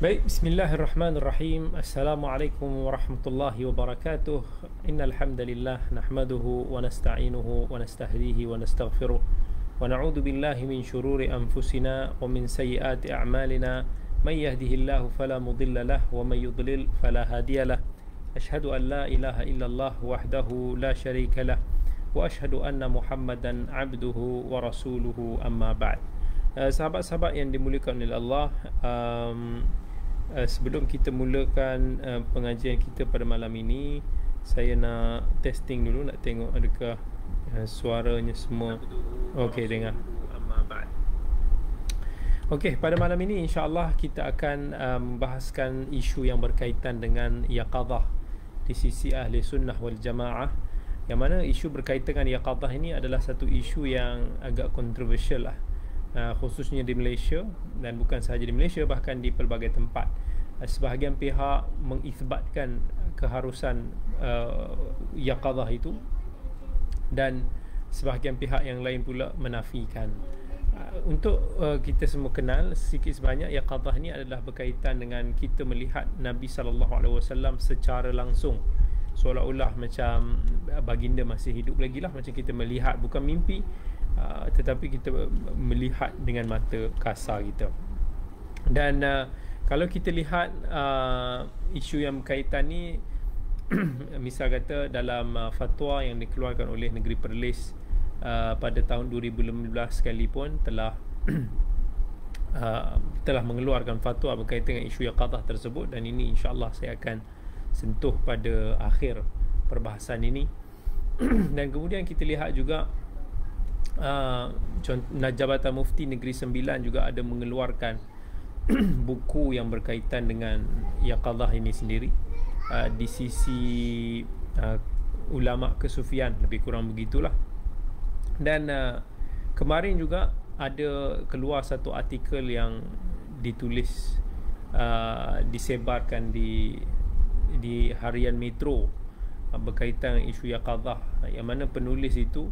Baik, bismillahirrahmanirrahim. Assalamualaikum warahmatullahi wabarakatuh. Innal hamdalillah nahmaduhu wa nasta'inuhu wa nastahdihi wa nastaghfiruh wa na'udzu billahi min shururi anfusina wa min sayyiati a'malina. May yahdihillahu fala mudilla lahu wa may yudlil fala hadiyalah. Ashhadu an la ilaha illallah wahdahu la syarika lah wa ashhadu anna Muhammadan 'abduhu wa rasuluhu amma ba'd. Sahabat-sahabat yang dimuliakan oleh Allah, sebelum kita mulakan pengajian kita pada malam ini, saya nak testing dulu, nak tengok adakah suaranya semua okey dengar. Okey, pada malam ini insya-Allah kita akan membahaskan isu yang berkaitan dengan yaqadhah di sisi ahli sunnah wal jamaah, yang mana isu berkaitan dengan yaqadhah ini adalah satu isu yang agak kontroversial lah, khususnya di Malaysia, dan bukan sahaja di Malaysia, bahkan di pelbagai tempat. Sebahagian pihak mengisbatkan keharusan yaqadhah itu, dan sebahagian pihak yang lain pula menafikan. Untuk kita semua kenal sedikit sebanyak, yaqadhah ni adalah berkaitan dengan kita melihat Nabi SAW secara langsung, seolah-olah macam baginda masih hidup lagi lah, macam kita melihat, bukan mimpi, tetapi kita melihat dengan mata kasar kita. Dan kalau kita lihat isu yang berkaitan ni, misal kata dalam fatwa yang dikeluarkan oleh Negeri Perlis pada tahun 2015 sekalipun telah telah mengeluarkan fatwa berkaitan dengan isu yaqadhah tersebut, dan ini insya-Allah saya akan sentuh pada akhir perbahasan ini. Dan kemudian kita lihat juga Jabatan Mufti Negeri Sembilan juga ada mengeluarkan buku yang berkaitan dengan yaqadhah ini sendiri, di sisi ulama kesufian, lebih kurang begitulah. Dan kemarin juga ada keluar satu artikel yang ditulis, disebarkan di harian Metro berkaitan isu yaqadhah, yang mana penulis itu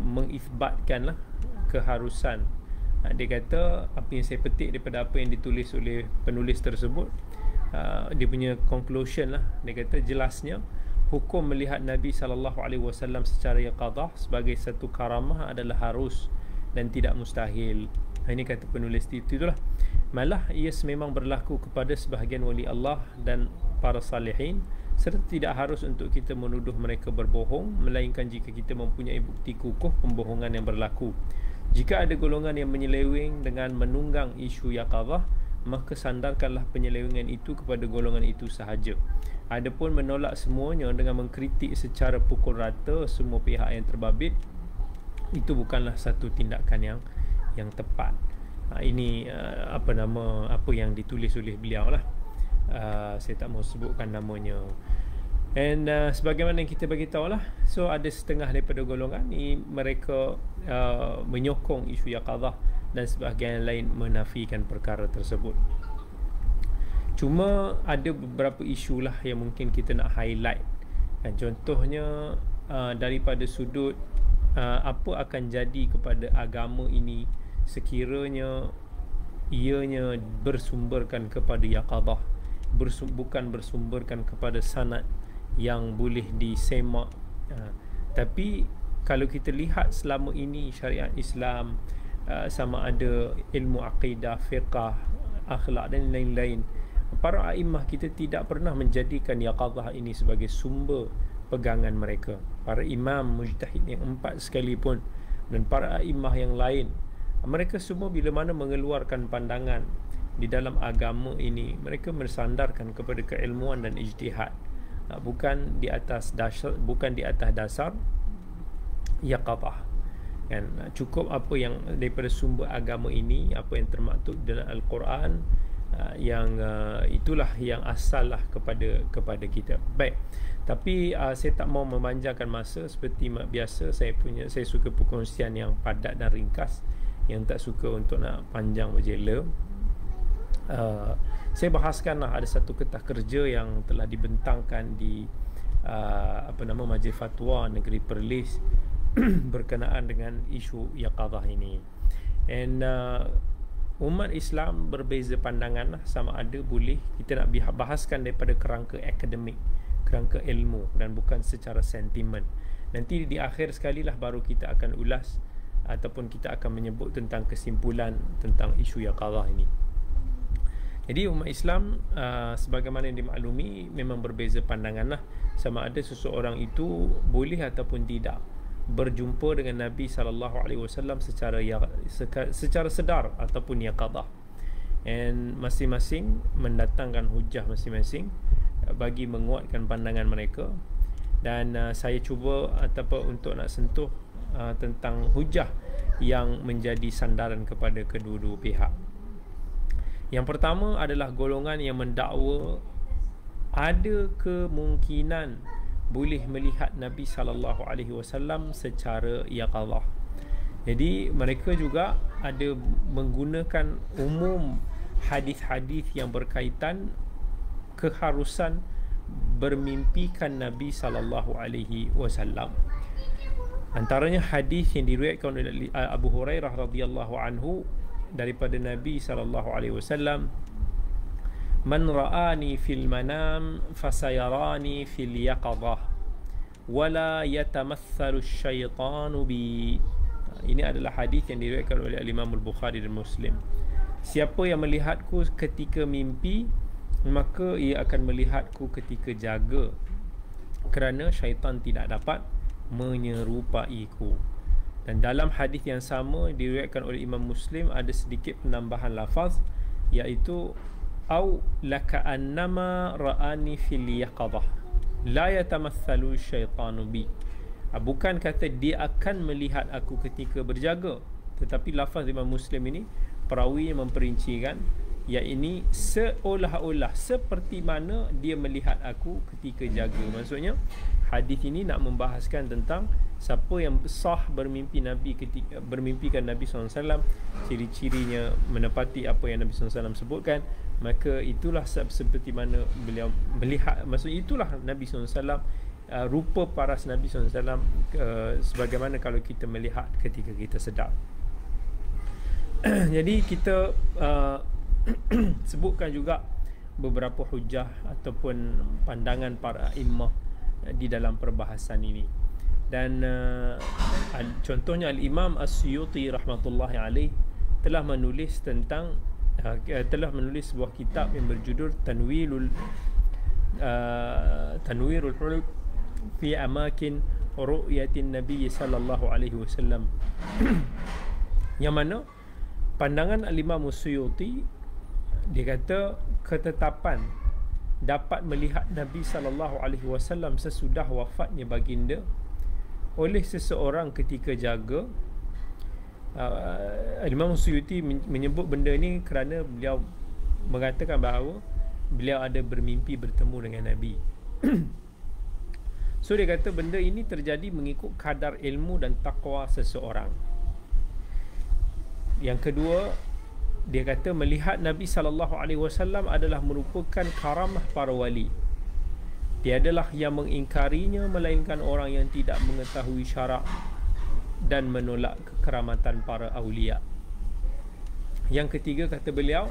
mengisbatkanlah keharusan. Dia kata, apa yang saya petik daripada apa yang ditulis oleh penulis tersebut, dia punya conclusion lah, dia kata jelasnya hukum melihat Nabi SAW secara yaqadhah sebagai satu karamah adalah harus dan tidak mustahil. Ini kata penulis itulah. Malah ia memang berlaku kepada sebahagian wali Allah dan para salihin, serta tidak harus untuk kita menuduh mereka berbohong, melainkan jika kita mempunyai bukti kukuh pembohongan yang berlaku. Jika ada golongan yang menyeleweng dengan menunggang isu yaqadhah, maka sandarkanlah penyelewengan itu kepada golongan itu sahaja. Adapun menolak semuanya dengan mengkritik secara pukul rata semua pihak yang terbabit, itu bukanlah satu tindakan yang tepat. Ini apa yang ditulis oleh beliau lah. Saya tak mau sebutkan namanya. And sebagaimana yang kita bagi tahu lah, so ada setengah daripada golongan ni mereka menyokong isu yaqadhah, dan sebahagian lain menafikan perkara tersebut. Cuma ada beberapa isu lah yang mungkin kita nak highlight, dan contohnya daripada sudut apa akan jadi kepada agama ini sekiranya ianya bersumberkan kepada yaqadhah, bukan bersumberkan kepada sanad yang boleh disemak. Tapi kalau kita lihat selama ini syariat Islam, sama ada ilmu aqidah, fiqah, akhlak dan lain-lain, para a'immah kita tidak pernah menjadikan yaqadhah ini sebagai sumber pegangan mereka. Para imam mujtahid yang 4 sekalipun dan para a'immah yang lain, mereka semua bila mana mengeluarkan pandangan di dalam agama ini, mereka bersandarkan kepada keilmuan dan ijtihad, bukan di atas dasar yaqadhah. Kan, cukup apa yang daripada sumber agama ini, apa yang termaktub dalam Al-Quran, yang itulah yang asal lah kepada kita. Baik, tapi saya tak mau memanjangkan masa. Seperti biasa, saya suka perkongsian yang padat dan ringkas, yang tak suka untuk nak panjang berjela. Saya bahaskanlah ada satu ketah kerja yang telah dibentangkan di Majlis Fatwa Negeri Perlis berkenaan dengan isu yaqadhah ini. And umat Islam berbeza pandangan lah, sama ada boleh kita nak bahaskan daripada kerangka akademik, kerangka ilmu, dan bukan secara sentimen. Nanti di akhir sekali lah baru kita akan ulas ataupun kita akan menyebut tentang kesimpulan tentang isu yaqadhah ini. Jadi umat Islam sebagaimana yang dimaklumi memang berbeza pandangan lah, sama ada seseorang itu boleh ataupun tidak berjumpa dengan Nabi SAW secara sedar ataupun yaqadhah, and masing-masing mendatangkan hujah masing-masing bagi menguatkan pandangan mereka. Dan saya cuba ataupun untuk nak sentuh tentang hujah yang menjadi sandaran kepada kedua-dua pihak. Yang pertama adalah golongan yang mendakwa ada kemungkinan boleh melihat Nabi SAW secara yaqadhah. Jadi mereka juga ada menggunakan umum hadis-hadis yang berkaitan keharusan bermimpikan Nabi SAW. Antaranya hadis yang diriwayatkan oleh Abu Hurairah radhiyallahu anhu daripada Nabi SAW, man ra'ani fil manam fasayarani fil yaqadhah wala yatamathalu syaitanu bi. Ini adalah hadis yang diriwayatkan oleh Imam Al-Bukhari dan Muslim. Siapa yang melihatku ketika mimpi, maka ia akan melihatku ketika jaga, kerana syaitan tidak dapat menyerupaiku. Dan dalam hadis yang sama diriwayatkan oleh Imam Muslim ada sedikit penambahan lafaz, iaitu au laka'annama ra'ani fil yaqadhah la yatamathalu syaitanu bi. Bukan kata dia akan melihat aku ketika berjaga, tetapi lafaz Imam Muslim ini perawi yang memperincikan, iaitu seolah-olah seperti mana dia melihat aku ketika jaga. Maksudnya hadis ini nak membahaskan tentang siapa yang sah bermimpikan Nabi SAW, ciri-cirinya menepati apa yang Nabi SAW sebutkan, maka itulah seperti mana beliau melihat. Maksudnya itulah Nabi SAW, rupa paras Nabi SAW sebagaimana kalau kita melihat ketika kita sedar. Jadi kita sebutkan juga beberapa hujah ataupun pandangan para imam di dalam perbahasan ini. Dan contohnya Al-Imam As-Suyuti rahmatullahi alaih telah menulis sebuah kitab yang berjudul Tanwirul Huluk fi amakin ru'yatin Nabi sallallahu alaihi wasallam, yang mana pandangan Al-Imam As-Suyuti, dia kata ketetapan dapat melihat Nabi SAW sesudah wafatnya baginda oleh seseorang ketika jaga. Imam Suyuti menyebut benda ni kerana beliau mengatakan bahawa beliau ada bermimpi bertemu dengan Nabi. So dia kata benda ini terjadi mengikut kadar ilmu dan taqwa seseorang. Yang kedua, dia kata melihat Nabi SAW adalah merupakan karamah para wali. Tiadalah yang mengingkarinya melainkan orang yang tidak mengetahui syarak dan menolak kekeramatan para awliya. Yang ketiga, kata beliau,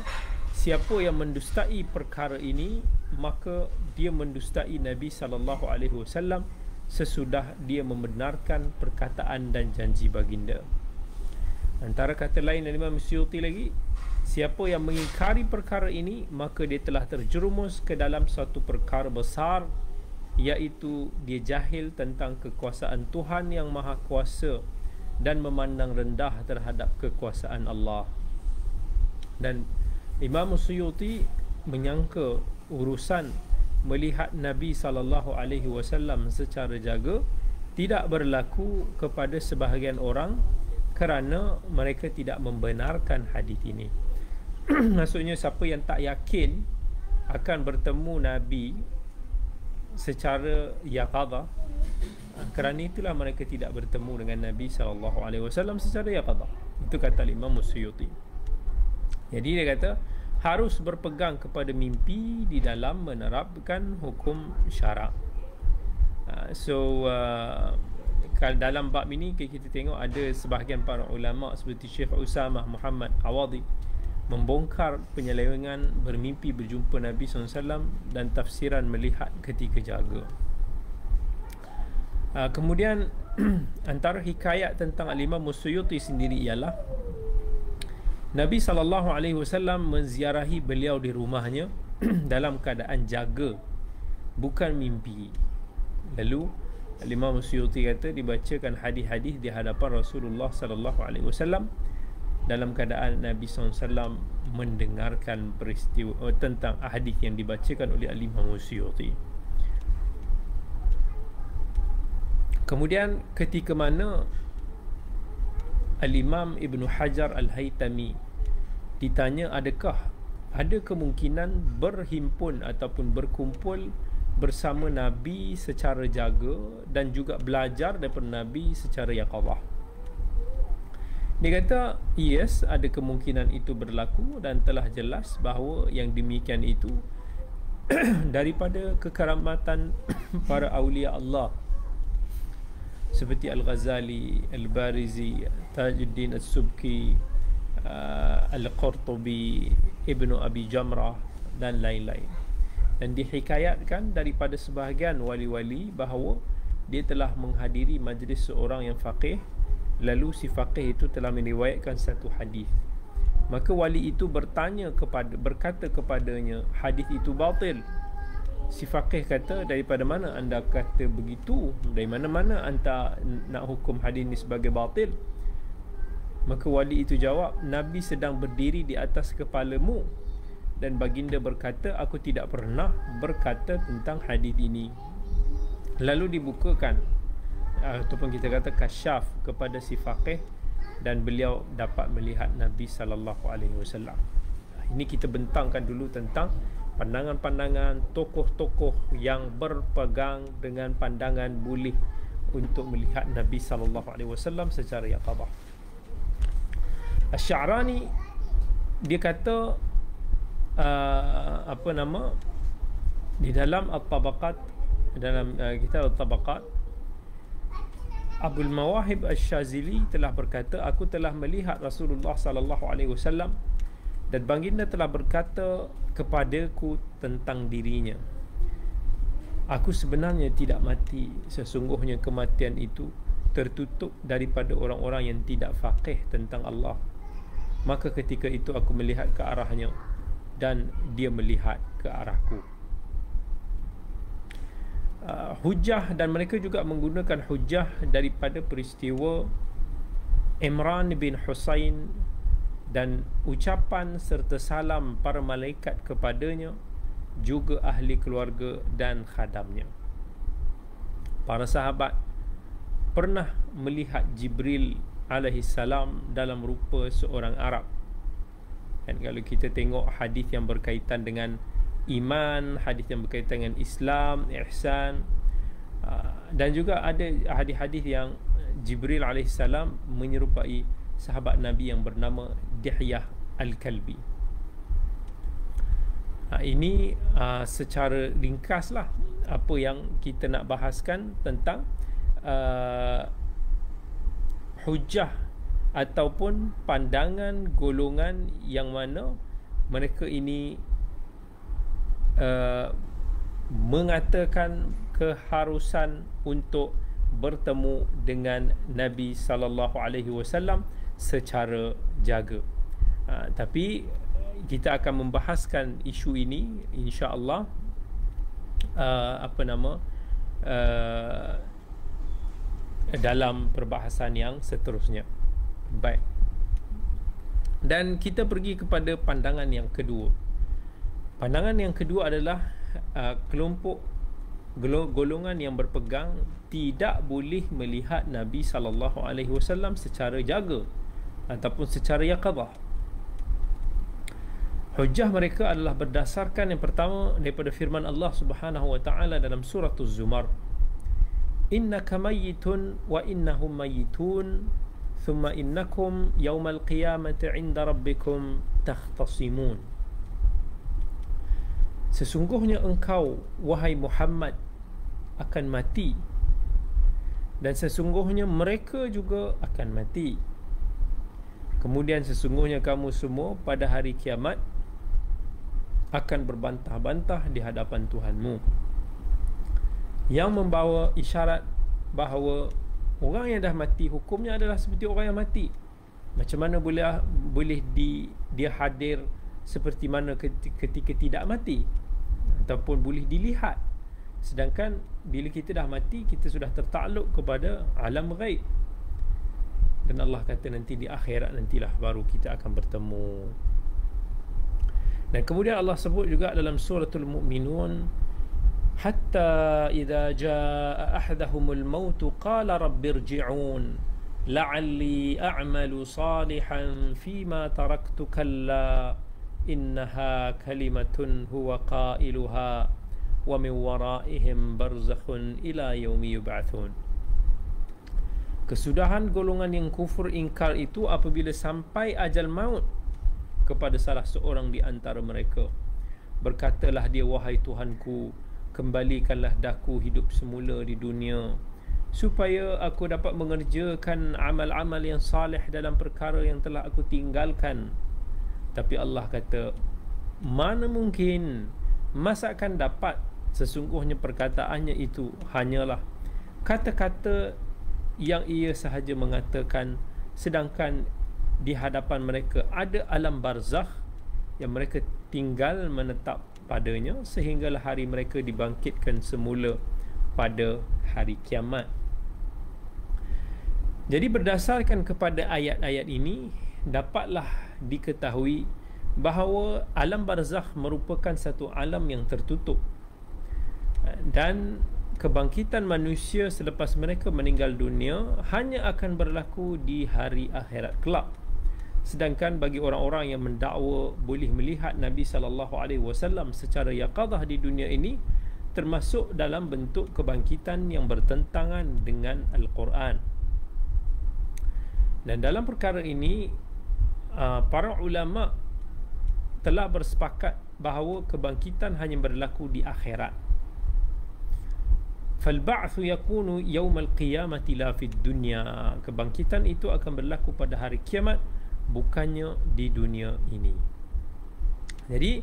siapa yang mendustai perkara ini, maka dia mendustai Nabi SAW sesudah dia membenarkan perkataan dan janji baginda. Antara kata lain dari Imam Suyuti lagi, siapa yang mengingkari perkara ini, maka dia telah terjerumus ke dalam satu perkara besar, iaitu dia jahil tentang kekuasaan Tuhan yang Maha Kuasa dan memandang rendah terhadap kekuasaan Allah. Dan Imam Suyuti menyangka urusan melihat Nabi SAW secara jaga tidak berlaku kepada sebahagian orang kerana mereka tidak membenarkan hadis ini. Maksudnya siapa yang tak yakin akan bertemu Nabi secara yaqadhah, kerana itulah mereka tidak bertemu dengan Nabi SAW secara yaqadhah. Itu kata Imam Suyuti. Jadi dia kata harus berpegang kepada mimpi di dalam menerapkan hukum syarak. Kalau dalam bab ini kita tengok ada sebahagian para ulama seperti Syekh Usamah Muhammad Awadhi membongkar penyelewengan bermimpi berjumpa Nabi SAW dan tafsiran melihat ketika jaga. Kemudian antara hikayat tentang Al-Imam Suyuti sendiri ialah Nabi SAW menziarahi beliau di rumahnya dalam keadaan jaga, bukan mimpi. Lalu Al-Imam Suyuti kata dibacakan hadis-hadis di hadapan Rasulullah SAW dalam keadaan Nabi SAW mendengarkan peristiwa tentang hadis yang dibacakan oleh Al-Imam Suyuti. Kemudian ketika mana Al-Imam Ibn Hajar Al-Haytami ditanya adakah ada kemungkinan berhimpun ataupun berkumpul bersama Nabi secara jaga dan juga belajar daripada Nabi secara yaqadhah. Dia kata yes, ada kemungkinan itu berlaku dan telah jelas bahawa yang demikian itu daripada kekaramatan para awliya Allah seperti Al-Ghazali, Al-Barizi, Tajuddin As-Subki, Al-Qurtubi, Ibnu Abi Jamrah dan lain-lain. Dan dihikayatkan daripada sebahagian wali-wali bahawa dia telah menghadiri majlis seorang yang faqih, lalu si faqih itu telah meriwayatkan satu hadis. Maka wali itu berkata kepadanya, hadis itu batil. Si faqih kata, daripada mana anda kata begitu? Dari mana-mana anda nak hukum hadis ini sebagai batil? Maka wali itu jawab, Nabi sedang berdiri di atas kepalamu dan baginda berkata, aku tidak pernah berkata tentang hadis ini. Lalu dibukakan ataupun kita kata kasyaf kepada si faqih dan beliau dapat melihat Nabi SAW. Ini kita bentangkan dulu tentang pandangan-pandangan tokoh-tokoh yang berpegang dengan pandangan boleh untuk melihat Nabi SAW secara yaqadhah. Asy-Sya'rani dia kata di dalam At-Tabaqat, dalam kitab At-Tabaqat, Abul Mawahib Asy-Syazili telah berkata, aku telah melihat Rasulullah SAW dan baginda telah berkata kepadaku tentang dirinya, aku sebenarnya tidak mati, sesungguhnya kematian itu tertutup daripada orang-orang yang tidak faqih tentang Allah. Maka ketika itu aku melihat ke arahnya dan dia melihat ke arahku. Hujah, dan mereka juga menggunakan hujah daripada peristiwa Imran bin Husain dan ucapan serta salam para malaikat kepadanya, juga ahli keluarga dan khadamnya. Para sahabat pernah melihat Jibril alaihi salam dalam rupa seorang Arab. Dan kalau kita tengok hadis yang berkaitan dengan iman, hadis yang berkaitan dengan Islam, ihsan, dan juga ada hadis-hadis yang Jibril alaihi salam menyerupai sahabat Nabi yang bernama Dihyah Al-Kalbi. Ini secara ringkaslah apa yang kita nak bahaskan tentang hujah ataupun pandangan golongan yang mana mereka ini mengatakan keharusan untuk bertemu dengan Nabi SAW secara jaga. Tapi kita akan membahaskan isu ini insya-Allah dalam perbahasan yang seterusnya. Baik. Dan kita pergi kepada pandangan yang kedua. Pandangan yang kedua adalah kelompok golongan yang berpegang tidak boleh melihat Nabi SAW secara jaga ataupun secara yaqadhah. Hujah mereka adalah berdasarkan yang pertama daripada firman Allah Subhanahu wa taala dalam surah Az-Zumar, innaka mayyitun wa innahum mayyitun thumma innakum yawmal qiyamati 'inda rabbikum takhtasimun. Sesungguhnya engkau wahai Muhammad akan mati dan sesungguhnya mereka juga akan mati. Kemudian sesungguhnya kamu semua pada hari kiamat akan berbantah-bantah di hadapan Tuhanmu, yang membawa isyarat bahawa orang yang dah mati hukumnya adalah seperti orang yang mati. Macam mana boleh dia hadir seperti mana ketika tidak mati, ataupun boleh dilihat. Sedangkan bila kita dah mati, kita sudah tertakluk kepada alam ghaib. Dan Allah kata nanti di akhirat nantilah baru kita akan bertemu. Dan kemudian Allah sebut juga dalam suratul Mu'minun, hatta idza jaa ahadahumul maut qala rabbirji'un la'alli a'malu salihan fima taraktu kalla innaha kalimatun huwa qailuha wa min waraihim barzakhun ila yaumi yub'atsun. Kesudahan golongan yang kufur ingkar itu apabila sampai ajal maut kepada salah seorang di antara mereka, berkatalah dia, wahai Tuhanku, kembalikanlah daku hidup semula di dunia supaya aku dapat mengerjakan amal-amal yang salih dalam perkara yang telah aku tinggalkan. Tapi Allah kata, mana mungkin, masa akan dapat, sesungguhnya perkataannya itu hanyalah kata-kata yang ia sahaja mengatakan, sedangkan di hadapan mereka ada alam barzakh yang mereka tinggal menetap padanya sehinggalah hari mereka dibangkitkan semula pada hari kiamat. Jadi berdasarkan kepada ayat-ayat ini, dapatlah diketahui bahawa alam barzakh merupakan satu alam yang tertutup, dan kebangkitan manusia selepas mereka meninggal dunia hanya akan berlaku di hari akhirat kelak. Sedangkan bagi orang-orang yang mendakwa boleh melihat Nabi SAW secara yaqadah di dunia ini, termasuk dalam bentuk kebangkitan yang bertentangan dengan Al-Quran. Dan dalam perkara ini, para ulama telah bersepakat bahawa kebangkitan hanya berlaku di akhirat. فَالْبَعْثُ يَكُونُ يَوْمَ الْقِيَامَةِ لَا فِي الدُّنْيَا. Kebangkitan itu akan berlaku pada hari kiamat, bukannya di dunia ini. Jadi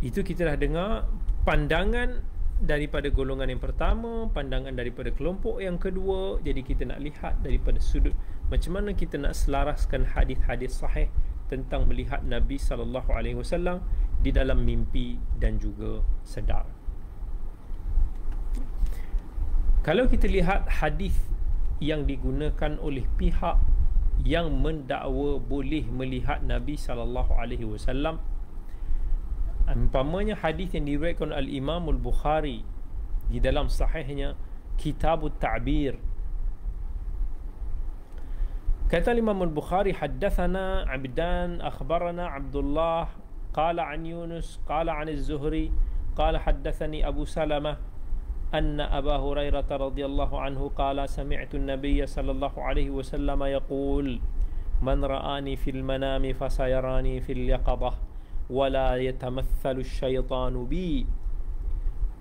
itu kita dah dengar pandangan daripada golongan yang pertama, pandangan daripada kelompok yang kedua. Jadi kita nak lihat daripada sudut macam mana kita nak selaraskan hadis-hadis sahih tentang melihat Nabi SAW di dalam mimpi dan juga sedar. Kalau kita lihat hadis yang digunakan oleh pihak yang mendakwa boleh melihat Nabi SAW, umpamanya hadis yang diriwayatkan Al-Imam Al-Bukhari di dalam sahihnya Kitabut Ta'bir. Kata Imam Al-Bukhari, haddathana Abdan akhbarana Abdullah qala an Yunus qala an Az-Zuhri qala haddathani Abu Salamah أن أبا هريرة رضي الله عنه قال سمعت النبي صلى الله عليه وسلم يقول من رآني في المنام فسيراني في اليقظة ولا يتمثل الشيطان بي.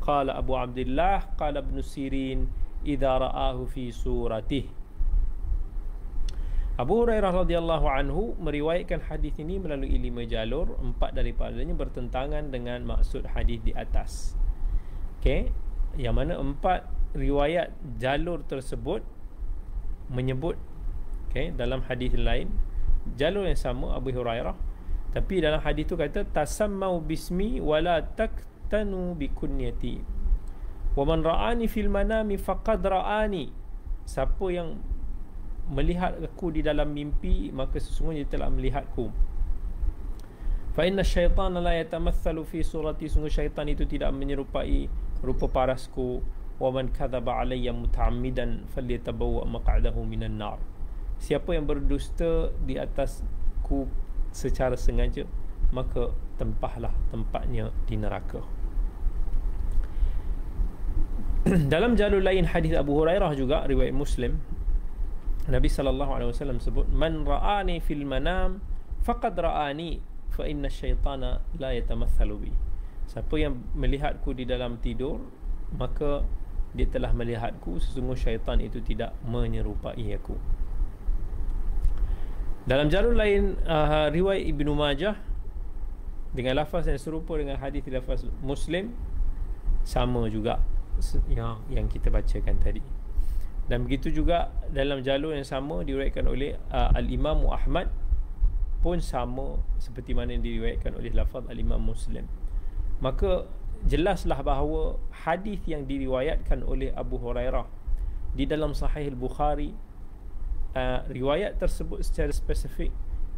قال أبو عبد الله قال ابن سيرين إذا رآه في سورته. Abu Hurairah radhiyallahu anhu meriwayatkan hadis ini melalui 5 jalur, 4 daripadanya bertentangan dengan maksud hadis di atas. Okey, yang mana 4 riwayat jalur tersebut menyebut, dalam hadis lain jalur yang sama Abu Hurairah, tapi dalam hadis tu kata tasammau bismi wala taktanu bikunyati wa man ra'ani fil manami faqad ra'ani. Siapa yang melihat aku di dalam mimpi, maka sesungguhnya dia telah melihatku. Fa inna syaitana la yatamathalu fi surati, sungguh syaitan itu tidak menyerupai rupa parasku. Wa man kadzaba alayya muta'ammidan falyatabawwa maq'adahu minan nar. Siapa yang berdusta di atasku secara sengaja, maka tempahlah tempatnya di neraka. Dalam jalur lain hadis Abu Hurairah juga riwayat Muslim, Nabi SAW sebut, man ra'ani fil manam faqad ra'ani fa inna syaitana la yatamathalu bi. Siapa yang melihatku di dalam tidur, maka dia telah melihatku, sesungguh syaitan itu tidak menyerupai aku. Dalam jalur lain, riwayat Ibnu Majah dengan lafaz yang serupa dengan hadis lafaz Muslim, sama juga yang kita bacakan tadi. Dan begitu juga dalam jalur yang sama diriwayatkan oleh Al-Imam Ahmad, pun sama seperti mana yang diriwayatkan oleh lafaz Al-Imam Muslim. Maka jelaslah bahawa hadis yang diriwayatkan oleh Abu Hurairah di dalam Sahih Al-Bukhari, riwayat tersebut secara spesifik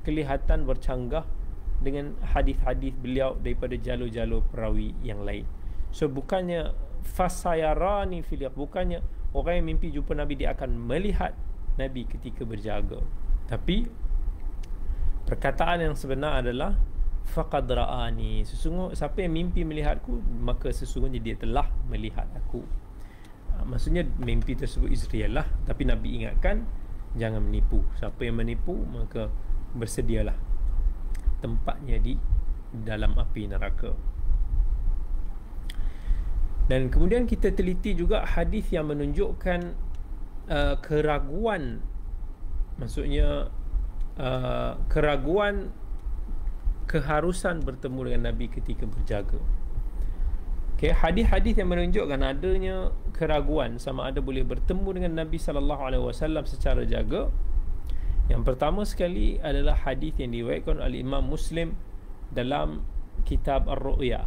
kelihatan bercanggah dengan hadis-hadis beliau daripada jalur-jalur perawi yang lain. So bukannya fasayarani fil yaqظah, bukannya orang yang mimpi jumpa Nabi dia akan melihat Nabi ketika berjaga, tapi perkataan yang sebenar adalah faqad ra'ani, sesungguhnya siapa yang mimpi melihatku, maka sesungguhnya dia telah melihat aku. Maksudnya mimpi tersebut Israel lah, tapi Nabi ingatkan jangan menipu. Siapa yang menipu, maka bersedialah tempatnya di dalam api neraka. Dan kemudian kita teliti juga hadis yang menunjukkan keraguan, maksudnya keraguan keharusan bertemu dengan Nabi ketika berjaga. Okay, hadis-hadis yang menunjukkan adanya keraguan sama ada boleh bertemu dengan Nabi SAW secara jaga. Yang pertama sekali adalah hadis yang diriwayatkan oleh Imam Muslim dalam kitab Ar-Ru'ya,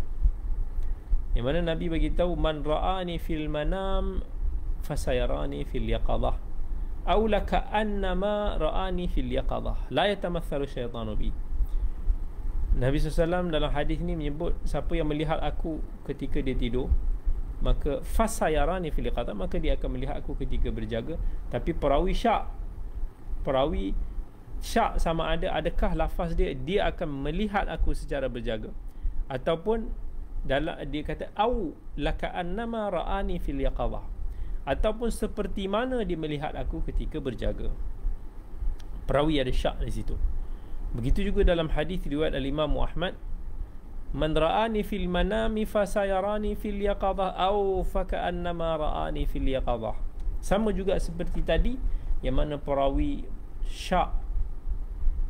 yang mana Nabi bagi tahu, man ra'ani fil manam fasayarani fil yaqظah aw laka annama ra'ani fil yaqظah la yatamathalu syaitanu bi. Nabi SAW dalam hadis ni menyebut siapa yang melihat aku ketika dia tidur, maka fasayarani fil yaqظah, maka dia akan melihat aku ketika berjaga. Tapi perawi syak sama ada adakah lafaz dia akan melihat aku secara berjaga, ataupun dalam dia kata au laka annama ra'ani fil yaqظah, ataupun seperti mana dia melihat aku ketika berjaga. Perawi ada syak di situ. Begitu juga dalam hadis riwayat Al-Imam Ahmad, man ra'ani fil manami fasayarani fil yaqظah au faka'annama ra'ani fil yaqظah. Sama juga seperti tadi, yang mana perawi syak,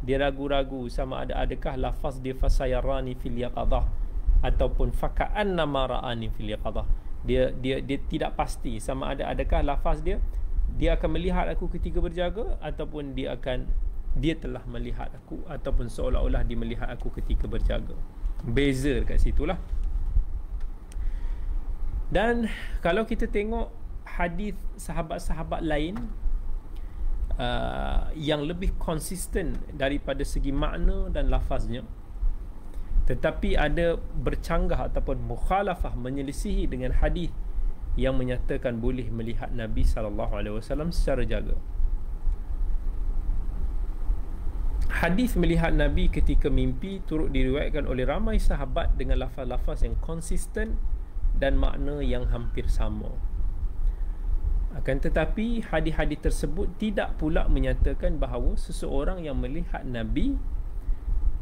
dia ragu-ragu sama ada adakah lafaz dia fasayarani fil yaqظah ataupun faka'annama ra'ani fil yaqظah. Dia tidak pasti sama ada adakah lafaz dia akan melihat aku ketika berjaga, ataupun dia telah melihat aku, ataupun seolah-olah dia melihat aku ketika berjaga. Beza dekat situlah. Dan kalau kita tengok hadis sahabat-sahabat lain yang lebih konsisten daripada segi makna dan lafaznya, tetapi ada bercanggah ataupun mukhalafah, menyelisihi dengan hadis yang menyatakan boleh melihat Nabi SAW secara jaga. Hadis melihat Nabi ketika mimpi turut diriwayatkan oleh ramai sahabat dengan lafaz-lafaz yang konsisten dan makna yang hampir sama. Akan tetapi hadis-hadis tersebut tidak pula menyatakan bahawa seseorang yang melihat Nabi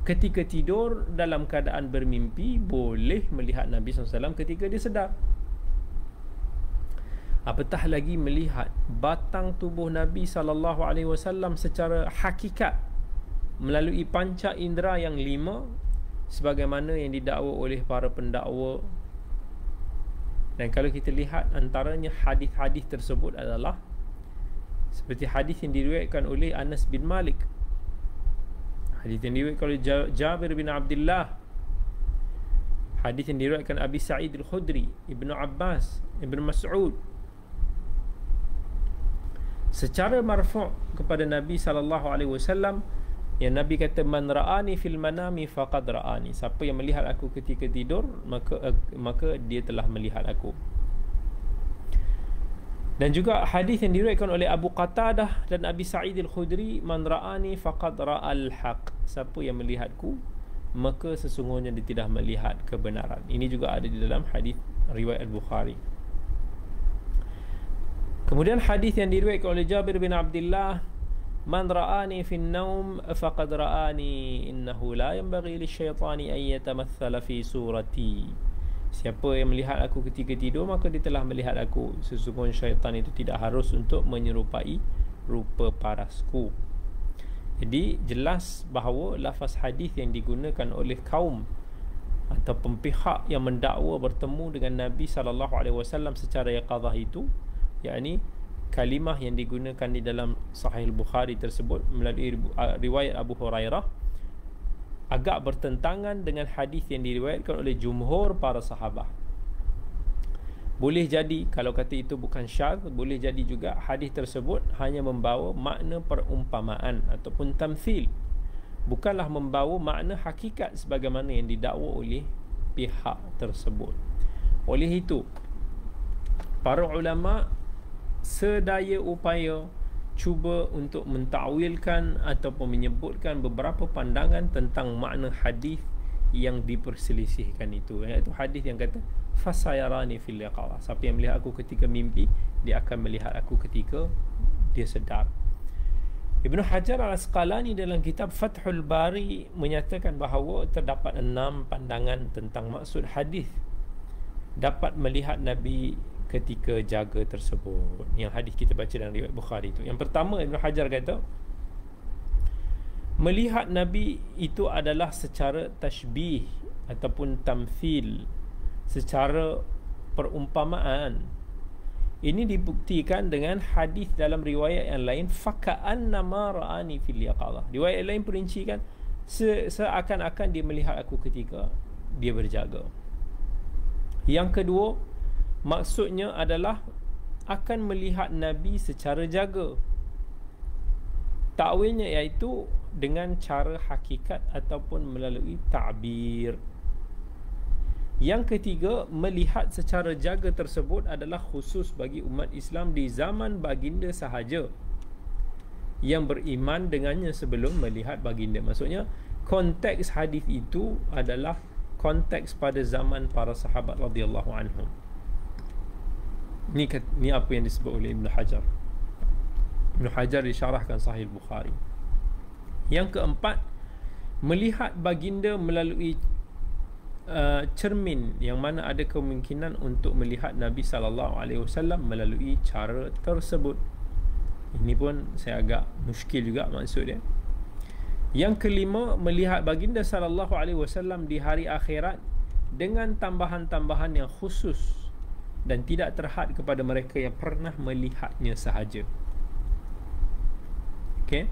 ketika tidur dalam keadaan bermimpi boleh melihat Nabi SAW ketika dia sedar. Apatah lagi melihat batang tubuh Nabi SAW secara hakikat melalui panca indera yang 5, sebagaimana yang didakwa oleh para pendakwa. Dan kalau kita lihat antaranya hadis-hadis tersebut adalah seperti hadis yang diriwayatkan oleh Anas bin Malik, hadis yang diriwayatkan oleh Jabir bin Abdullah, hadis yang diriwayatkan Abi Sa'id Al-Khudri, Ibnu Abbas, Ibnu Mas'ud, secara marfu' kepada Nabi SAW, yang Nabi kata, man ra'ani fil manami faqad ra'ani, siapa yang melihat aku ketika tidur, maka dia telah melihat aku. Dan juga hadis yang diriwayatkan oleh Abu Qatadah dan Abi Sa'id Al-Khudri, man ra'ani faqad ra'al haq, siapa yang melihatku, maka sesungguhnya dia tidak melihat kebenaran. Ini juga ada di dalam hadis riwayat Al-Bukhari. Kemudian hadis yang diriwayatkan oleh Jabir bin Abdullah, man ra'ani fi an-naum faqad ra'ani innahu la yanbaghi lisyaitani an yatamathala fi surati, siapa yang melihat aku ketika tidur, maka dia telah melihat aku, sesungguhnya syaitan itu tidak harus untuk menyerupai rupa parasku. Jadi jelas bahawa lafaz hadis yang digunakan oleh kaum ataupun pihak yang mendakwa bertemu dengan Nabi SAW secara yaqadhah itu, yakni kalimah yang digunakan di dalam Sahih Bukhari tersebut melalui riwayat Abu Hurairah, agak bertentangan dengan hadis yang diriwayatkan oleh jumhur para sahabat. Boleh jadi kalau kata itu bukan syadz, boleh jadi juga hadis tersebut hanya membawa makna perumpamaan ataupun tamthil, bukanlah membawa makna hakikat sebagaimana yang didakwa oleh pihak tersebut. Oleh itu, para ulama sedaya upaya cuba untuk mentakwilkan ataupun menyebutkan beberapa pandangan tentang makna hadis yang diperselisihkan itu, iaitu hadis yang kata fasayarani fil yaqadhah, siapa yang melihat aku ketika mimpi, dia akan melihat aku ketika dia sedar. Ibnu Hajar Al-Asqalani dalam kitab Fathul Bari menyatakan bahawa terdapat 6 pandangan tentang maksud hadis dapat melihat Nabi ketika jaga tersebut, yang hadis kita baca dalam riwayat Bukhari itu. Yang pertama, Ibnu Hajar kata melihat Nabi itu adalah secara tashbih ataupun tamthil, secara perumpamaan. Ini dibuktikan dengan hadis dalam riwayat yang lain, faka'annama ra'ani fil yaqadhah. Riwayat lain perincikan seakan-akan dia melihat aku ketika dia berjaga. Yang kedua, maksudnya adalah akan melihat Nabi secara jaga. Takwilnya iaitu dengan cara hakikat ataupun melalui ta'bir. Yang ketiga, melihat secara jaga tersebut adalah khusus bagi umat Islam di zaman baginda sahaja yang beriman dengannya sebelum melihat baginda. Maksudnya konteks hadis itu adalah konteks pada zaman para sahabat radhiyallahu anhum. Ni apa yang disebut oleh Ibn Hajar. Ibn Hajar disyarahkan Sahih Bukhari. Yang keempat, melihat baginda melalui cermin, yang mana ada kemungkinan untuk melihat Nabi SAW melalui cara tersebut. Ini pun saya agak muskil juga maksud dia. Yang kelima, melihat baginda SAW di hari akhirat dengan tambahan-tambahan yang khusus dan tidak terhad kepada mereka yang pernah melihatnya sahaja. Okey.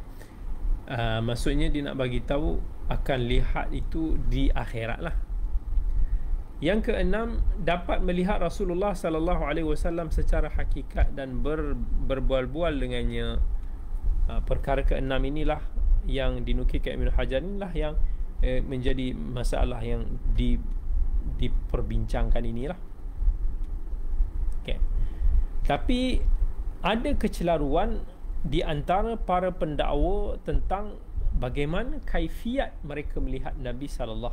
Maksudnya dia nak bagi tahu akan lihat itu di akhirat lah. Yang keenam, dapat melihat Rasulullah SAW secara hakikat dan berbual-bual dengannya. Perkara keenam inilah yang dinukilkan Ibn Hajar, inilah yang menjadi masalah yang diperbincangkan inilah. Okay. Tapi ada kecelaruan di antara para pendakwa tentang bagaimana kaifiat mereka melihat Nabi SAW.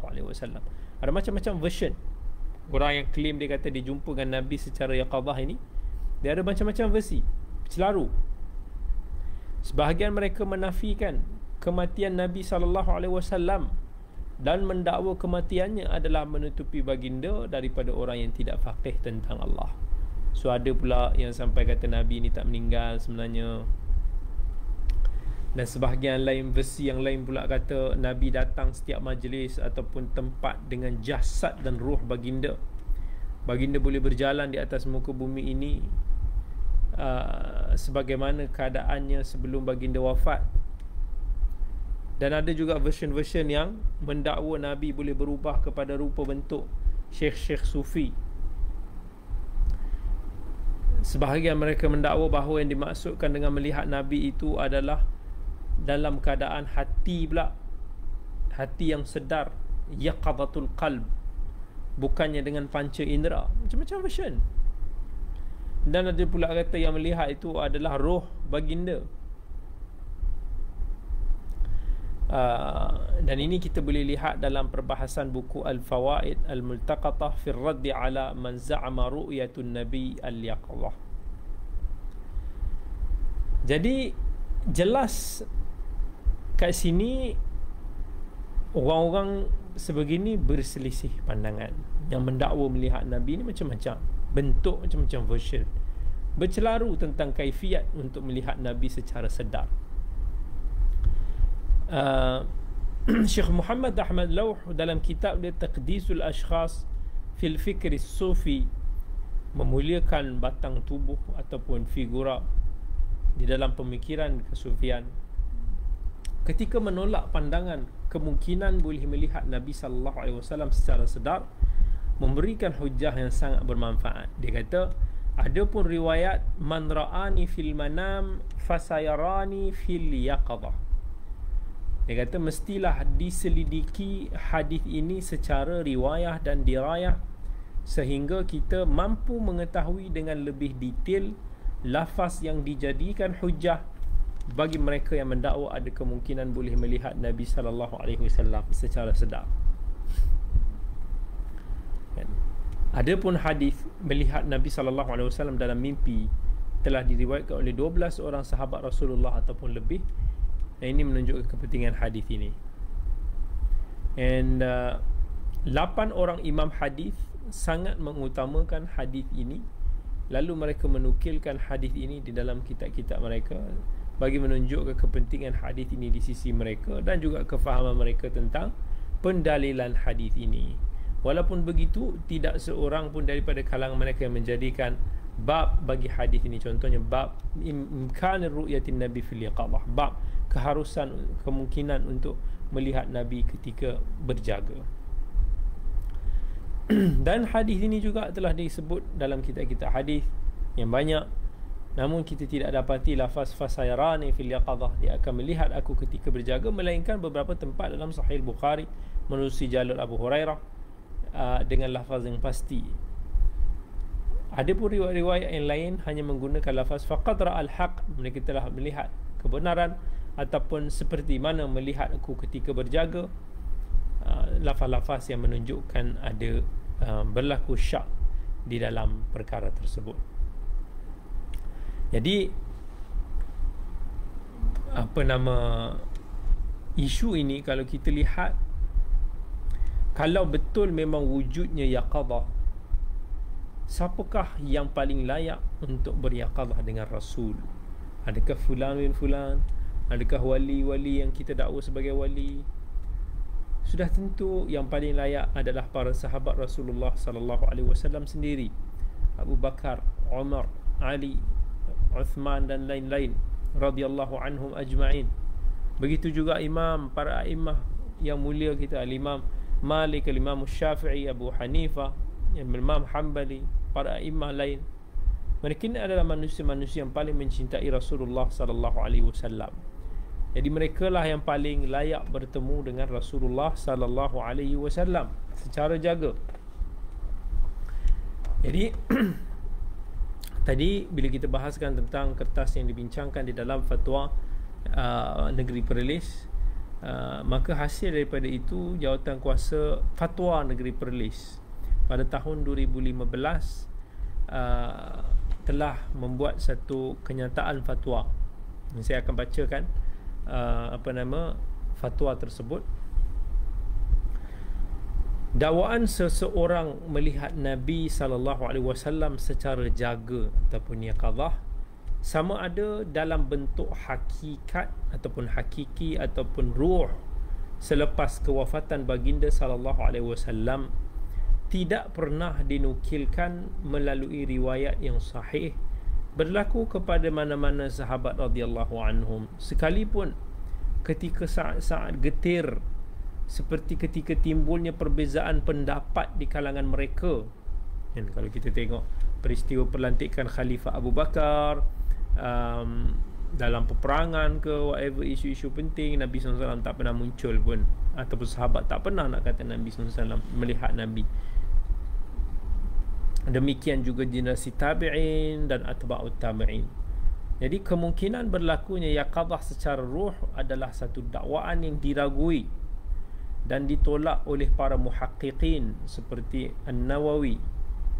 Ada macam-macam version. Orang yang claim dia kata dia jumpa dengan Nabi secara yaqadhah ini, dia ada macam-macam versi, celaru. Sebahagian mereka menafikan kematian Nabi SAW dan mendakwa kematiannya adalah menutupi baginda daripada orang yang tidak faqih tentang Allah. So ada pula yang sampai kata Nabi ni tak meninggal sebenarnya. Dan sebahagian lain, versi yang lain pula kata Nabi datang setiap majlis ataupun tempat dengan jasad dan ruh baginda. Baginda boleh berjalan di atas muka bumi ini sebagaimana keadaannya sebelum baginda wafat. Dan ada juga version-version yang mendakwa Nabi boleh berubah kepada rupa bentuk syekh-syekh sufi. Sebahagian mereka mendakwa bahawa yang dimaksudkan dengan melihat Nabi itu adalah dalam keadaan hati pula, hati yang sedar, yaqadhatul qalb, bukannya dengan panca indera. Macam-macam version. Dan ada pula kata yang melihat itu adalah roh baginda. Dan ini kita boleh lihat dalam perbahasan buku Al-Fawaid Al-Multaqatah fi ar-radd ala man za'ama ru'yatun nabi al-yaqadhah. Jadi jelas kat sini orang-orang sebegini berselisih pandangan. Yang mendakwa melihat Nabi ni macam-macam bentuk, macam-macam version, bercelaru tentang kaifiat untuk melihat Nabi secara sedar. uh, Syekh Muhammad Ahmad Lauh dalam kitab dia Taqdisul Ashkhas fil Fikri Sufi, memuliakan batang tubuh ataupun figura di dalam pemikiran kesufian, ketika menolak pandangan kemungkinan boleh melihat Nabi sallallahu alaihi wasallam secara sedar, memberikan hujah yang sangat bermanfaat. Dia kata, adapun riwayat man ra'ani fil manam fasayarani fil yaqadhah, dia kata mestilah diselidiki hadis ini secara riwayah dan dirayah sehingga kita mampu mengetahui dengan lebih detail lafaz yang dijadikan hujah bagi mereka yang mendakwa ada kemungkinan boleh melihat Nabi sallallahu alaihi wasallam secara sedar. Adapun hadis melihat Nabi sallallahu alaihi wasallam dalam mimpi telah diriwayatkan oleh 12 orang sahabat Rasulullah ataupun lebih. Ini menunjukkan kepentingan hadis ini. And 8 orang imam hadis sangat mengutamakan hadis ini, lalu mereka menukilkan hadis ini di dalam kitab-kitab mereka bagi menunjukkan kepentingan hadis ini di sisi mereka dan juga kefahaman mereka tentang pendalilan hadis ini. Walaupun begitu, tidak seorang pun daripada kalangan mereka yang menjadikan bab bagi hadis ini. Contohnya bab imkan ru'yatin nabi fil yaqadhah, bab keharusan kemungkinan untuk melihat Nabi ketika berjaga. Dan hadis ini juga telah disebut dalam kitab-kitab hadis yang banyak, namun kita tidak dapati lafaz fasayarani fil yaqadhah, dia akan melihat aku ketika berjaga, melainkan beberapa tempat dalam Sahih Bukhari menerusi jalur Abu Hurairah dengan lafaz yang pasti. Ada pun riwayat-riwayat yang lain hanya menggunakan lafaz faqad ra'al haq, mereka telah melihat kebenaran, ataupun seperti mana melihat aku ketika berjaga, lafaz-lafaz yang menunjukkan ada berlaku syak di dalam perkara tersebut. Jadi isu ini kalau kita lihat, kalau betul memang wujudnya yaqadhah, siapakah yang paling layak untuk beryaqadhah dengan Rasul? Adakah fulan bin fulan? Adakah wali-wali yang kita dakwa sebagai wali? Sudah tentu yang paling layak adalah para sahabat Rasulullah sallallahu alaihi wasallam sendiri, Abu Bakar, Umar, Ali, Uthman dan lain-lain radhiyallahu anhum ajma'in. Begitu juga para imam yang mulia kita, Al-Imam Malik, Al-Imam Syafi'i, Abu Hanifah, Imam Hanbali, para imam lain. Mereka ini adalah manusia-manusia yang paling mencintai Rasulullah sallallahu alaihi wasallam. Jadi mereka lah yang paling layak bertemu dengan Rasulullah sallallahu alaihi wasallam secara jaga. Jadi tadi bila kita bahaskan tentang kertas yang dibincangkan di dalam fatwa Negeri Perlis, maka hasil daripada itu jawatan kuasa fatwa Negeri Perlis pada tahun 2015 telah membuat satu kenyataan fatwa. Saya akan bacakan fatwa tersebut. Dakwaan seseorang melihat Nabi sallallahu alaihi wasallam secara jaga ataupun yaqadhah sama ada dalam bentuk hakikat ataupun hakiki ataupun ruh selepas kewafatan baginda sallallahu alaihi wasallam tidak pernah dinukilkan melalui riwayat yang sahih berlaku kepada mana-mana sahabat radhiyallahu anhum, sekalipun ketika saat-saat getir seperti ketika timbulnya perbezaan pendapat di kalangan mereka. Dan kalau kita tengok peristiwa pelantikan Khalifah Abu Bakar, dalam peperangan ke whatever isu-isu penting, Nabi SAW tak pernah muncul pun, ataupun sahabat tak pernah nak kata Nabi SAW melihat Nabi. Demikian juga generasi tabi'in dan atba'ut tabi'in. Jadi kemungkinan berlakunya yaqadhah secara ruh adalah satu dakwaan yang diragui dan ditolak oleh para muhaqqiqin seperti An-Nawawi,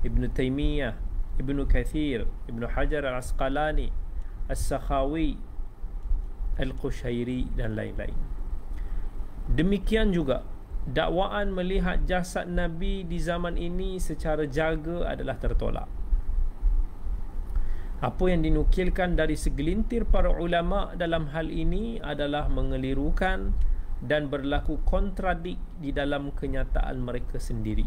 Ibn Taymiyah, Ibn Kathir, Ibn Hajar Al-Asqalani, As-Sakhawi, Al-Qushairi dan lain-lain. Demikian juga dakwaan melihat jasad Nabi di zaman ini secara jaga adalah tertolak. Apa yang dinukilkan dari segelintir para ulama dalam hal ini adalah mengelirukan dan berlaku kontradik di dalam kenyataan mereka sendiri.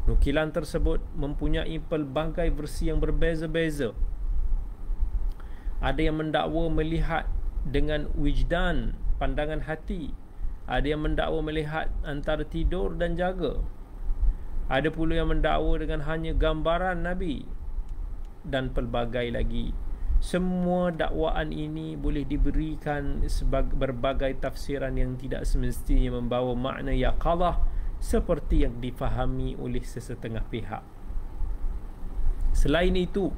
Nukilan tersebut mempunyai pelbagai versi yang berbeza-beza. Ada yang mendakwa melihat dengan wijdan, pandangan hati. Ada yang mendakwa melihat antara tidur dan jaga. Ada pula yang mendakwa dengan hanya gambaran Nabi, dan pelbagai lagi. Semua dakwaan ini boleh diberikan sebagai berbagai tafsiran yang tidak semestinya membawa makna yaqadah seperti yang difahami oleh sesetengah pihak. Selain itu,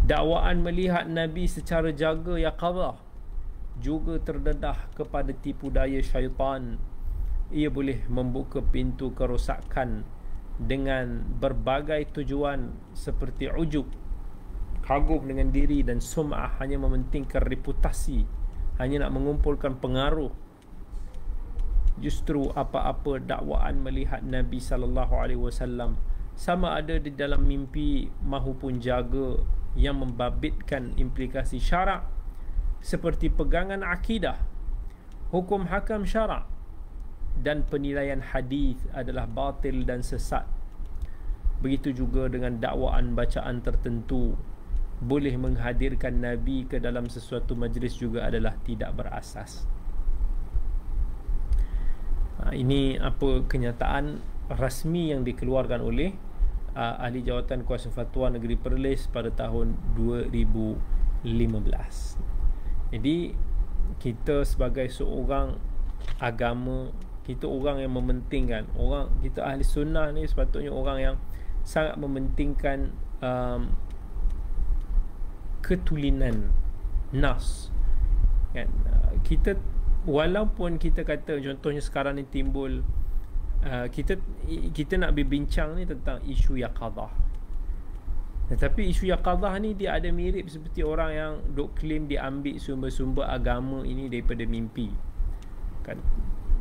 dakwaan melihat Nabi secara jaga yaqadah juga terdedah kepada tipu daya syaitan. Ia boleh membuka pintu kerosakan dengan berbagai tujuan seperti ujub, kagum dengan diri, dan sum'ah, hanya mementingkan reputasi, hanya nak mengumpulkan pengaruh. Justru apa-apa dakwaan melihat Nabi SAW, sama ada di dalam mimpi maupun jaga, yang membabitkan implikasi syarak seperti pegangan akidah, hukum hakam syarak dan penilaian hadis adalah batil dan sesat. Begitu juga dengan dakwaan bacaan tertentu boleh menghadirkan Nabi ke dalam sesuatu majlis juga adalah tidak berasas. Ini apa kenyataan rasmi yang dikeluarkan oleh Ahli Jawatan Kuasa Fatwa Negeri Perlis pada tahun 2015. Jadi kita sebagai seorang agama, kita orang yang mementingkan, kita ahli sunnah ni sepatutnya orang yang sangat mementingkan ketulinan nas, kan? Kita walaupun kita kata contohnya sekarang ni timbul kita nak berbincang ni tentang isu yaqadah, tetapi isu yaqadah ni dia ada mirip seperti orang yang dok claim dia ambil sumber-sumber agama ini daripada mimpi, kan?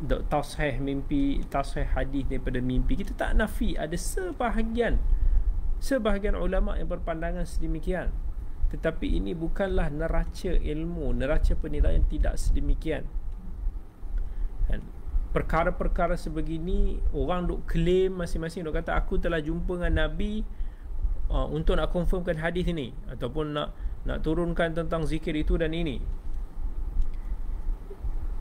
Dok tasahih mimpi, tasahih hadis daripada mimpi. Kita tak nafi ada sebahagian ulama yang berpandangan sedemikian, tetapi ini bukanlah neraca ilmu, neraca penilaian tidak sedemikian, kan? Perkara-perkara sebegini orang duk claim masing-masing, duk kata aku telah jumpa dengan Nabi untuk nak confirmkan hadis ini, ataupun nak turunkan tentang zikir itu dan ini.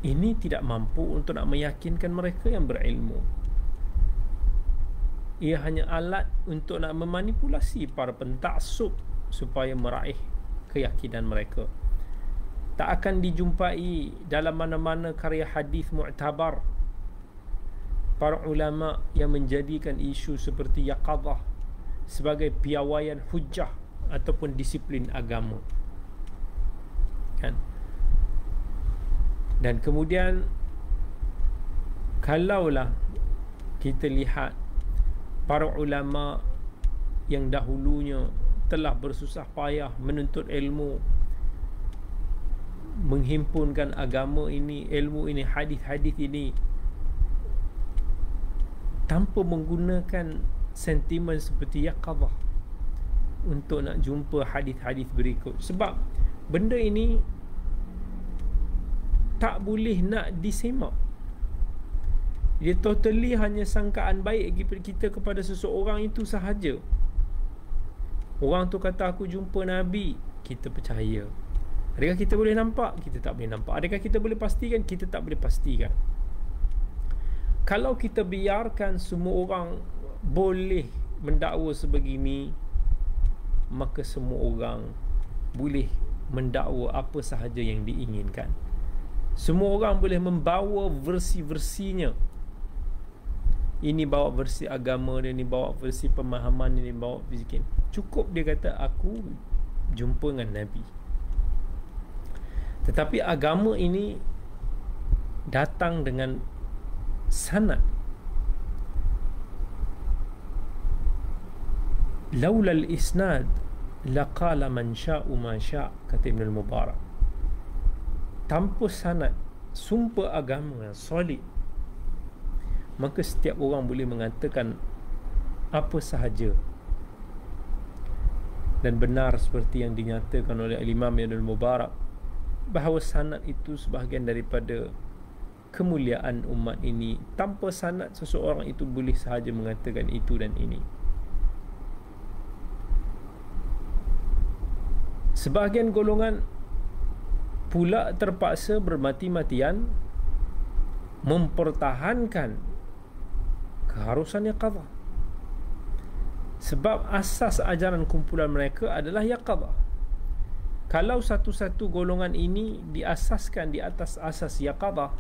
Ini tidak mampu untuk nak meyakinkan mereka yang berilmu. Ia hanya alat untuk nak memanipulasi para pentaksub supaya meraih keyakinan mereka. Tak akan dijumpai dalam mana-mana karya hadis mu'tabar para ulama yang menjadikan isu seperti yaqadah sebagai piawaian hujah ataupun disiplin agama, kan? Dan kemudian kalaulah kita lihat para ulama yang dahulunya telah bersusah payah menuntut ilmu, menghimpunkan agama ini, ilmu ini, hadis-hadis ini, tanpa menggunakan sentimen seperti yaqadah untuk nak jumpa hadis-hadis berikut. Sebab benda ini tak boleh nak disemak. Dia totally hanya sangkaan baik kita kepada seseorang itu sahaja. Orang tu kata aku jumpa Nabi, kita percaya. Adakah kita boleh nampak? Kita tak boleh nampak. Adakah kita boleh pastikan? Kita tak boleh pastikan. Kalau kita biarkan semua orang boleh mendakwa sebegini, maka semua orang boleh mendakwa apa sahaja yang diinginkan. Semua orang boleh membawa versi-versinya. Ini bawa versi agama dia, ini bawa versi pemahaman, ini bawa versi. Cukup dia kata aku jumpa dengan Nabi. Tetapi agama ini datang dengan sanad. Laula al-isnad laqala man sya'u ma sya', kata Ibn al-Mubarak. Tanpa sanad, sumber agama yang solid, maka setiap orang boleh mengatakan apa sahaja. Dan benar seperti yang dinyatakan oleh Imam Ibn Mubarak bahawa sanad itu sebahagian daripada kemuliaan umat ini. Tanpa sanad seseorang itu boleh sahaja mengatakan itu dan ini. Sebahagian golongan pula terpaksa bermati-matian mempertahankan keharusan yaqadhah, sebab asas ajaran kumpulan mereka adalah yaqadhah. Kalau satu-satu golongan ini diasaskan di atas asas yaqadhah,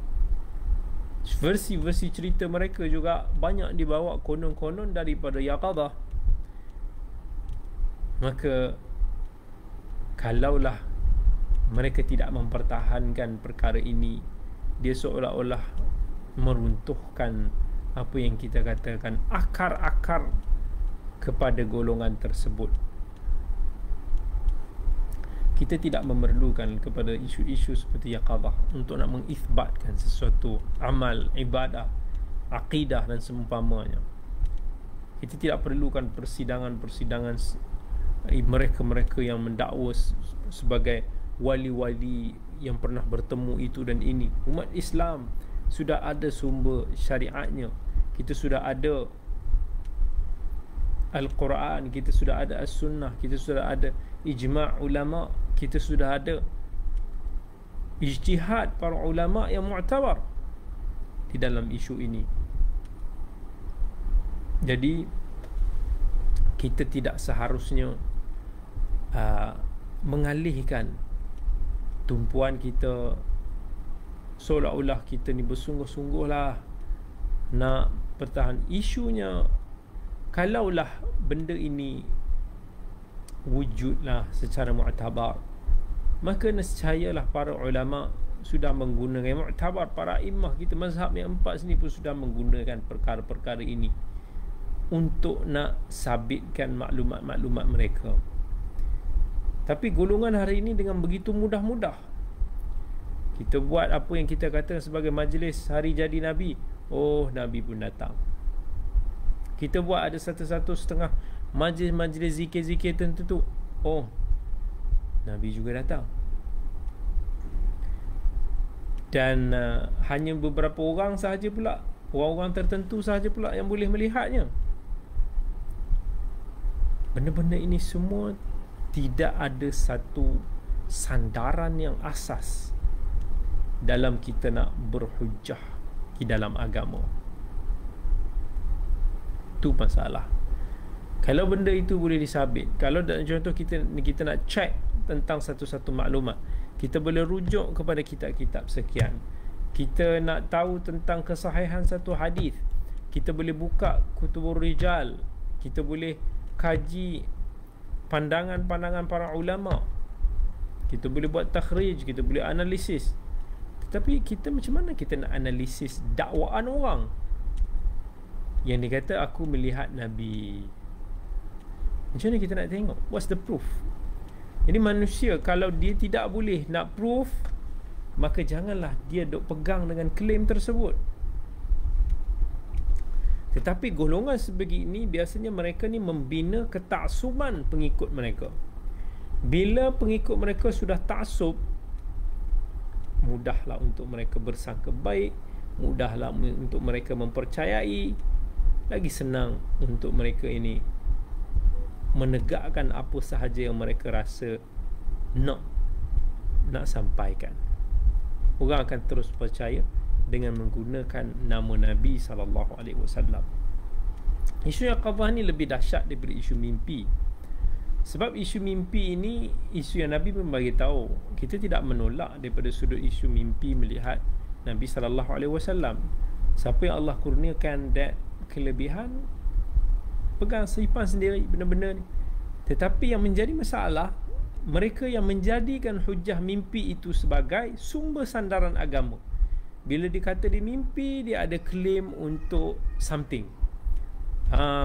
versi-versi cerita mereka juga banyak dibawa konon-konon daripada yaqadhah, maka kalaulah mereka tidak mempertahankan perkara ini, dia seolah-olah meruntuhkan apa yang kita katakan akar-akar kepada golongan tersebut. Kita tidak memerlukan kepada isu-isu seperti yaqadhah untuk nak mengisbatkan sesuatu amal, ibadah, akidah dan seumpamanya. Kita tidak perlukan persidangan-persidangan mereka-mereka yang mendakwa sebagai wali-wali yang pernah bertemu itu dan ini. Umat Islam sudah ada sumber syariatnya. Kita sudah ada Al-Quran, kita sudah ada As-Sunnah, kita sudah ada ijma' ulama', kita sudah ada ijtihad para ulama' yang mu'tabar di dalam isu ini. Jadi kita tidak seharusnya mengalihkan tumpuan kita seolah-olah kita ni bersungguh-sungguh lah nak pertahan isunya. Kalaulah benda ini wujudlah secara mu'tabar, maka nescayalah para ulama sudah menggunakan mu'tabar. Para imam kita mazhab yang empat sini pun sudah menggunakan perkara-perkara ini untuk nak sabitkan maklumat-maklumat mereka. Tapi golongan hari ini dengan begitu mudah-mudah kita buat apa yang kita kata sebagai majlis hari jadi Nabi, oh Nabi pun datang. Kita buat ada satu-satu setengah majlis-majlis zikir-zikir tertentu, oh Nabi juga datang. Dan hanya beberapa orang sahaja pula, orang-orang tertentu sahaja pula yang boleh melihatnya. Benda-benda ini semua tidak ada satu sandaran yang asas dalam kita nak berhujjah di dalam agama. Itu masalah. Kalau benda itu boleh disabit, kalau contoh kita nak check tentang satu-satu maklumat, kita boleh rujuk kepada kitab-kitab sekian. Kita nak tahu tentang kesahihan satu hadis, kita boleh buka Kutubur Rijal, kita boleh kaji pandangan-pandangan para ulama, kita boleh buat takhrij, kita boleh analisis. Tetapi kita macam mana kita nak analisis dakwaan orang yang dia kata aku melihat Nabi? Macam mana kita nak tengok? What's the proof? Jadi manusia kalau dia tidak boleh nak proof, maka janganlah dia duk pegang dengan klaim tersebut. Tetapi golongan sebegini biasanya mereka ni membina ketaksuban pengikut mereka. Bila pengikut mereka sudah taksub, mudahlah untuk mereka bersangka baik, mudahlah untuk mereka mempercayai, lagi senang untuk mereka ini menegakkan apa sahaja yang mereka rasa nak sampaikan. Orang akan terus percaya dengan menggunakan nama Nabi SAW. Isu yaqadhah ni lebih dahsyat daripada isu mimpi. Sebab isu mimpi ini isu yang Nabi pun bagi tahu, kita tidak menolak daripada sudut isu mimpi melihat Nabi SAW. Siapa yang Allah kurniakan that kelebihan, pegang simpan sendiri benda-benda ni. Tetapi yang menjadi masalah, mereka yang menjadikan hujah mimpi itu sebagai sumber sandaran agama. Bila dikata di mimpi, dia ada claim untuk something.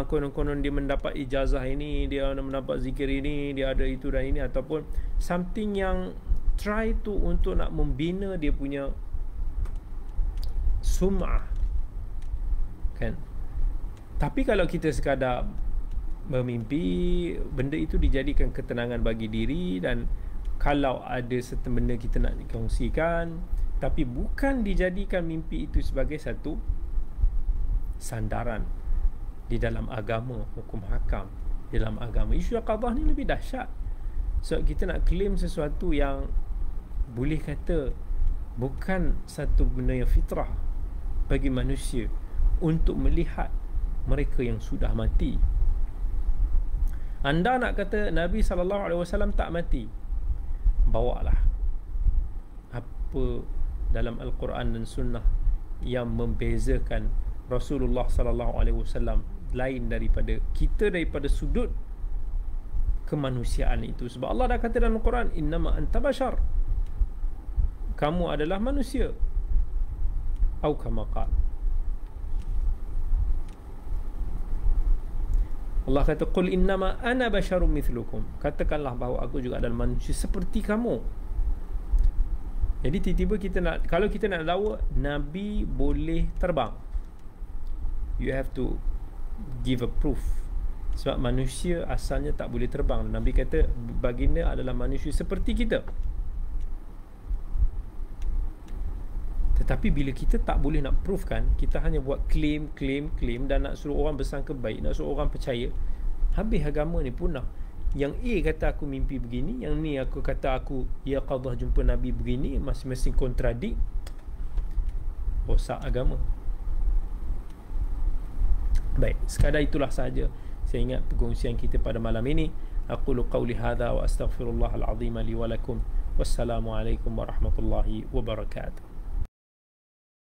Konon-konon dia mendapat ijazah ini, dia mendapat zikir ini, dia ada itu dan ini, ataupun something yang try to untuk nak membina dia punya sum'ah, kan? Tapi kalau kita sekadar bermimpi, benda itu dijadikan ketenangan bagi diri, dan kalau ada satu benda kita nak dikongsikan, tapi bukan dijadikan mimpi itu sebagai satu sandaran di dalam agama, hukum hakam dalam agama. Isu qadha ni lebih dahsyat. So kita nak claim sesuatu yang boleh kata bukan satu benda yang fitrah bagi manusia untuk melihat mereka yang sudah mati. Anda nak kata Nabi SAW tak mati, bawalah apa dalam Al-Quran dan Sunnah yang membezakan Rasulullah SAW lain daripada kita, daripada sudut kemanusiaan itu. Sebab Allah dah kata dalam Al-Quran, innama anta bashar, kamu adalah manusia, atau kama qala. Allah kata, qul innama ana basyarum mithlukum, katakanlah bahawa aku juga adalah manusia seperti kamu. Jadi tiba-tiba kita nak, kalau kita nak lawa Nabi boleh terbang, you have to give a proof. Sebab manusia asalnya tak boleh terbang. Nabi kata baginda adalah manusia seperti kita. Tetapi bila kita tak boleh nak proof kan, kita hanya buat claim dan nak suruh orang bersangka baik, nak suruh orang percaya, habis agama ni punah. Yang A kata aku mimpi begini, yang ni aku kata aku ya qadah jumpa Nabi begini, masing-masing kontradik, rosak agama. Baik, sekadar itulah sahaja saya ingat perkongsian kita pada malam ini. Aqulu qawli hadha wa astaghfirullahal azim li wa lakum. Wassalamualaikum warahmatullahi wabarakatuh.